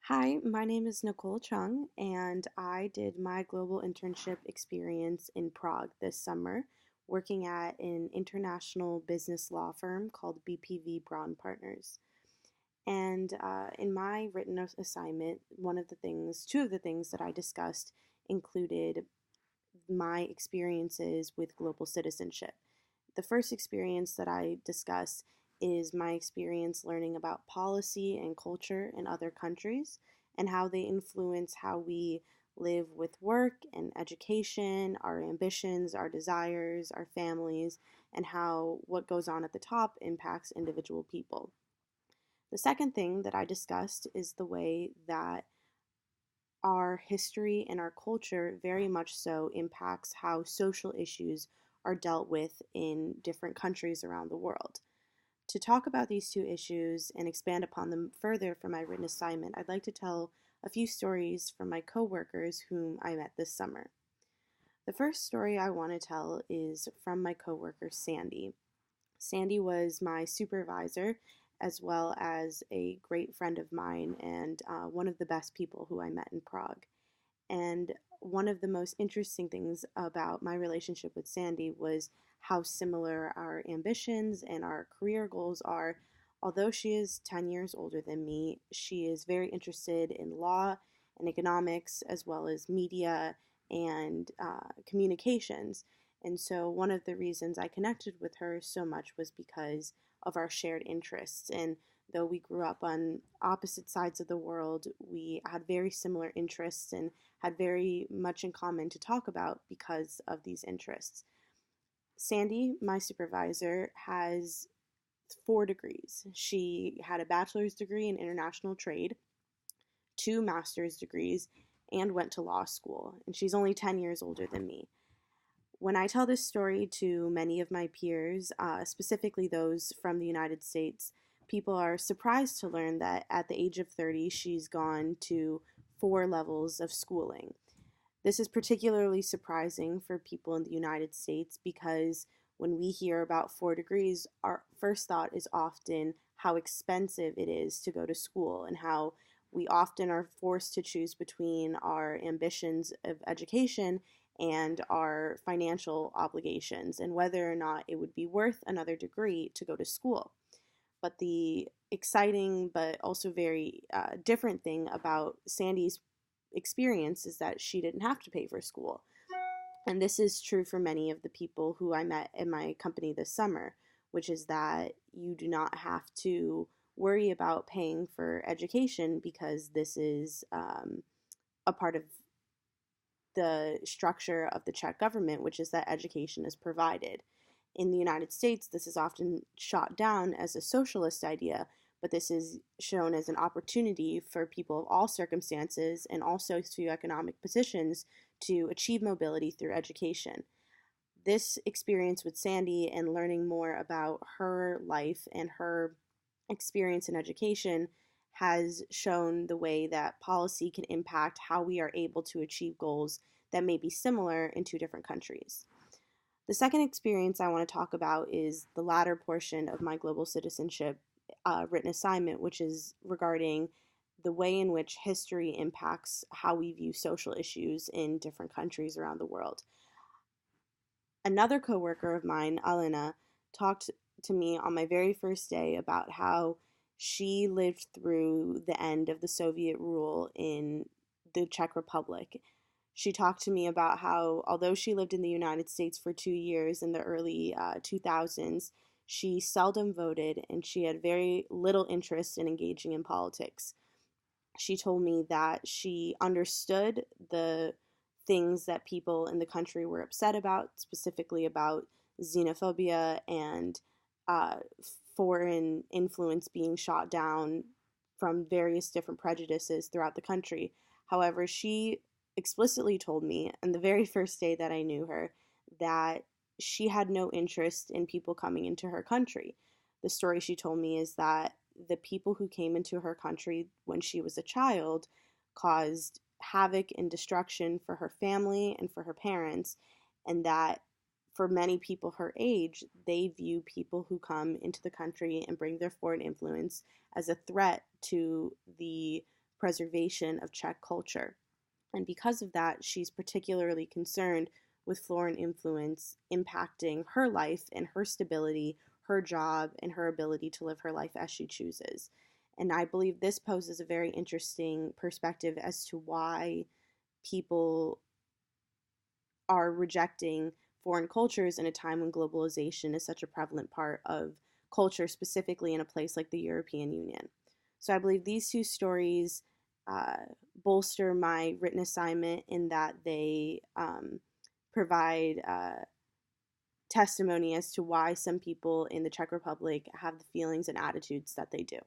Hi, my name is Nicole Chung, and I did my global internship experience in Prague this summer, working at an international business law firm called BPV Braun Partners. And in my written assignment, two of the things that I discussed included my experiences with global citizenship. The first experience that I discuss is my experience learning about policy and culture in other countries and how they influence how we live with work and education, our ambitions, our desires, our families, and how what goes on at the top impacts individual people. The second thing that I discussed is the way that our history and our culture very much so impacts how social issues are dealt with in different countries around the world. To talk about these two issues and expand upon them further for my written assignment, I'd like to tell a few stories from my coworkers whom I met this summer. The first story I want to tell is from my coworker Sandy. Sandy was my supervisor as well as a great friend of mine and one of the best people who I met in Prague. And one of the most interesting things about my relationship with Sandy was how similar our ambitions and our career goals are. Although she is 10 years older than me, she is very interested in law and economics, as well as media and communications. And so, one of the reasons I connected with her so much was because of our shared interests. And though we grew up on opposite sides of the world, we had very similar interests and had very much in common to talk about because of these interests. Sandy, my supervisor, has 4 degrees. She had a bachelor's degree in international trade, 2 master's degrees, and went to law school. And she's only 10 years older than me. When I tell this story to many of my peers, specifically those from the United States, people are surprised to learn that at the age of 30, she's gone to 4 levels of schooling. This is particularly surprising for people in the United States because when we hear about 4 degrees, our first thought is often how expensive it is to go to school and how we often are forced to choose between our ambitions of education and our financial obligations and whether or not it would be worth another degree to go to school. But the exciting but also very different thing about Sandy's experience is that she didn't have to pay for school. And this is true for many of the people who I met in my company this summer, which is that you do not have to worry about paying for education because this is a part of the structure of the Czech government, which is that education is provided. In the United States, this is often shot down as a socialist idea, but this is shown as an opportunity for people of all circumstances and all socioeconomic positions to achieve mobility through education. This experience with Sandy and learning more about her life and her experience in education has shown the way that policy can impact how we are able to achieve goals that may be similar in 2 different countries. The second experience I want to talk about is the latter portion of my global citizenship written assignment, which is regarding the way in which history impacts how we view social issues in different countries around the world. Another coworker of mine, Alina, talked to me on my very first day about how she lived through the end of the Soviet rule in the Czech Republic. She talked to me about how, although she lived in the United States for 2 years in the early 2000s, she seldom voted and she had very little interest in engaging in politics. She told me that she understood the things that people in the country were upset about, specifically about xenophobia and uh, foreign influence being shot down from various different prejudices throughout the country. However, she explicitly told me on the very first day that I knew her that she had no interest in people coming into her country. The story she told me is that the people who came into her country when she was a child caused havoc and destruction for her family and for her parents, and that for many people her age, they view people who come into the country and bring their foreign influence as a threat to the preservation of Czech culture. And because of that, she's particularly concerned with foreign influence impacting her life and her stability, her job, and her ability to live her life as she chooses. And I believe this poses a very interesting perspective as to why people are rejecting foreign cultures in a time when globalization is such a prevalent part of culture, specifically in a place like the European Union. So I believe these two stories uh, bolster my written assignment in that they provide testimony as to why some people in the Czech Republic have the feelings and attitudes that they do.